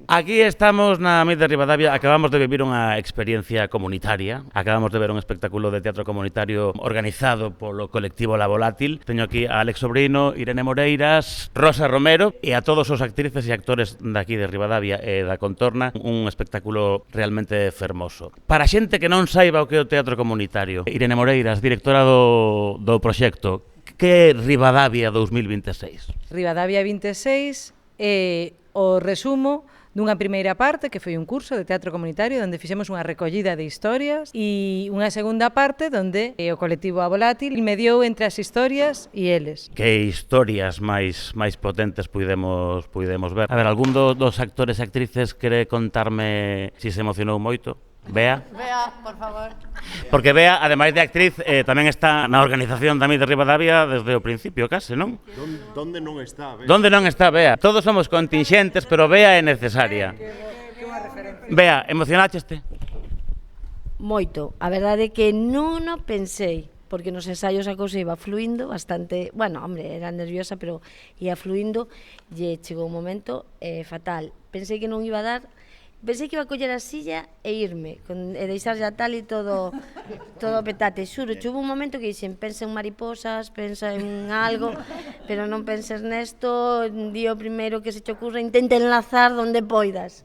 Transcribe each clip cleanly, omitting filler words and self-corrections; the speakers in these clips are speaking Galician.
Aquí estamos na MIT de Ribadavia, acabamos de vivir unha experiencia comunitaria, acabamos de ver un espectáculo de teatro comunitario organizado polo colectivo La Volátil. Teño aquí a Alex Sobrino, Irene Moreiras, Rosa Romero e a todos os actrices e actores daqui de Ribadavia e da contorna, un espectáculo realmente fermoso. Para a xente que non saiba o que é o teatro comunitario, Irene Moreiras, directora do proxecto, que é Ribadavia 2026? Ribadavia 26 é o resumo dunha primeira parte que foi un curso de teatro comunitario onde fixemos unha recollida de historias e unha segunda parte onde o colectivo A Volátil mediou entre as historias e eles. Que historias máis potentes puidemos ver? A ver, algún dos actores e actrices quere contarme si se emocionou moito? Bea? Bea, por favor. Porque Bea, ademais de actriz, tamén está na organización da MIT de Ribadavia desde o principio, case, non? Donde non está, Bea? Donde non está Bea? Todos somos contingentes, pero Bea é necesaria. Bea, emocionácheste? Moito. A verdade é que non o pensei, porque nos ensaios a cousa iba fluindo bastante, bueno, hombre, era nerviosa, pero ia fluindo, e chegou un momento fatal. Pensei que non iba a dar. Pensei que iba a coller a silla e irme, e deixar ya tal e todo petate. Xuro, hubo un momento que dixen, pensa en mariposas, pensa en algo, pero non penses nesto, di o primeiro que se te ocurra, intenta enlazar donde poidas.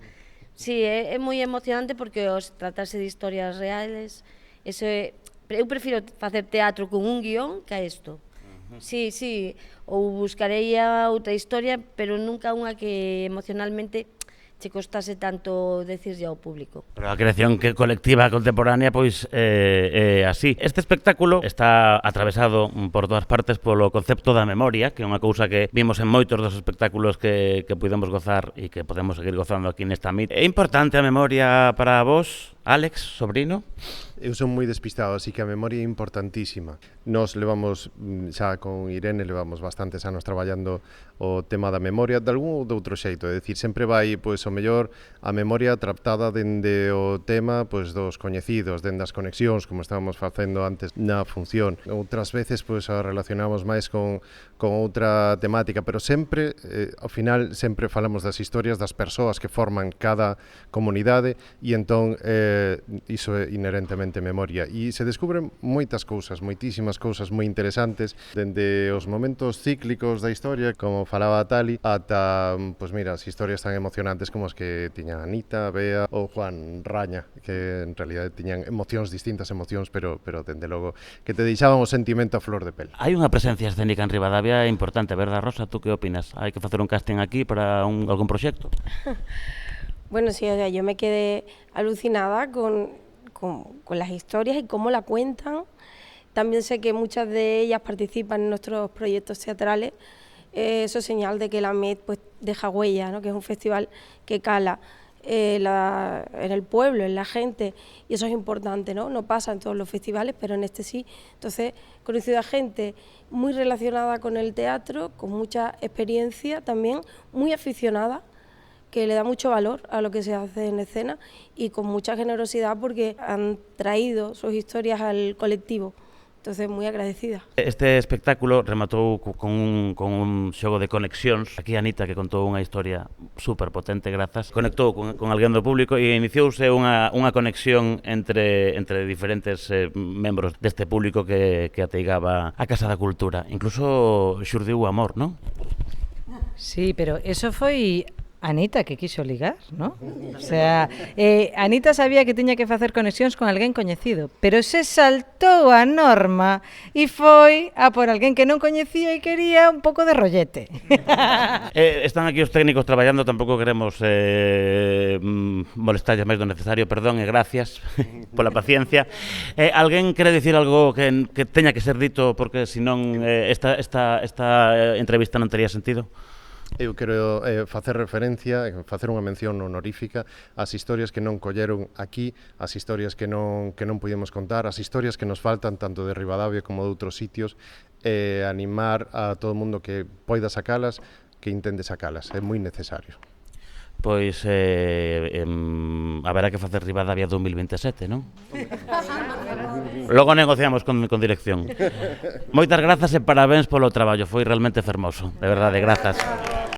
Sí, é moi emocionante porque os tratarse de historias reales, eu prefiro facer teatro con un guión que a isto. Sí, ou buscarei a outra historia, pero nunca unha que emocionalmente che costase tanto decirlle ao público. Pero a creación colectiva contemporánea pois é así. Este espectáculo está atravesado por todas partes polo concepto da memoria, que é unha cousa que vimos en moitos dos espectáculos que pudemos gozar e que podemos seguir gozando aquí nesta MIT. É importante a memoria para vos, Alex, Sobrino? Eu son moi despistado, así que a memoria é importantísima. Nos levamos, xa con Irene, levamos bastantes anos traballando o tema da memoria de algún ou de outro xeito, é dicir, sempre vai, pois, o mellor a memoria tratada dende o tema, pois, dos coñecidos, dende as conexións, como estábamos facendo antes na función. Outras veces, pois, a relacionamos máis con outra temática, pero sempre, ao final, sempre falamos das historias das persoas que forman cada comunidade e entón iso é inherentemente memoria. E se descubren moitas cousas, moitísimas cousas moi interesantes, dende os momentos cíclicos da historia, como falaba Tali, ata, pois mira, as historias tan emocionantes como as que tiña Anita, Bea ou Juan Raña, que en realidad tiñan distintas emocións, pero dende logo que te deixaban o sentimento a flor de pel. Hai unha presencia escénica en Ribadavia importante, verdad, Rosa? Tú que opinas? Hai que facer un casting aquí para algún proxecto? Bueno, sí, o sea, yo me quedé alucinada con las historias y cómo la cuentan. También sé que muchas de ellas participan en nuestros proyectos teatrales. Eso es señal de que la MIT pues, deja huella, ¿no? Que es un festival que cala en el pueblo, en la gente, y eso es importante, ¿no? No pasa en todos los festivales, pero en este sí. Entonces, he conocido a gente muy relacionada con el teatro, con mucha experiencia también, muy aficionada, que le da mucho valor a lo que se hace en escena y con mucha generosidad porque han traído sus historias al colectivo. Entonces, moi agradecida. Este espectáculo rematou con un xogo de conexións. Aquí Anita, que contou unha historia super potente, grazas, conectou con alguén do público e iniciouse unha conexión entre diferentes membros deste público que ateigaba a Casa da Cultura. Incluso xurdiu o amor, non? Sí, pero eso foi Anita que quiso ligar, ¿no? O sea, Anita sabía que tiña que facer conexións con alguén coñecido, pero se saltou a norma e foi a por alguén que non coñecía e quería un pouco de rollete. Están aquí os técnicos traballando, tampouco queremos molestarles máis do necesario, perdón e gracias pola paciencia. Alguén quere dicir algo que teña que ser dito porque senón esta entrevista non tería sentido? Eu quero facer referencia, facer unha mención honorífica ás historias que non colleron aquí, as historias que non pudemos contar, as historias que nos faltan tanto de Ribadavia como de outros sitios, animar a todo o mundo que poida sacalas, que intente sacalas, é moi necesario. Pois haberá que facer Ribadavia 2027, non? Logo negociamos con dirección. Moitas grazas e parabéns polo traballo, foi realmente fermoso, de verdade, grazas.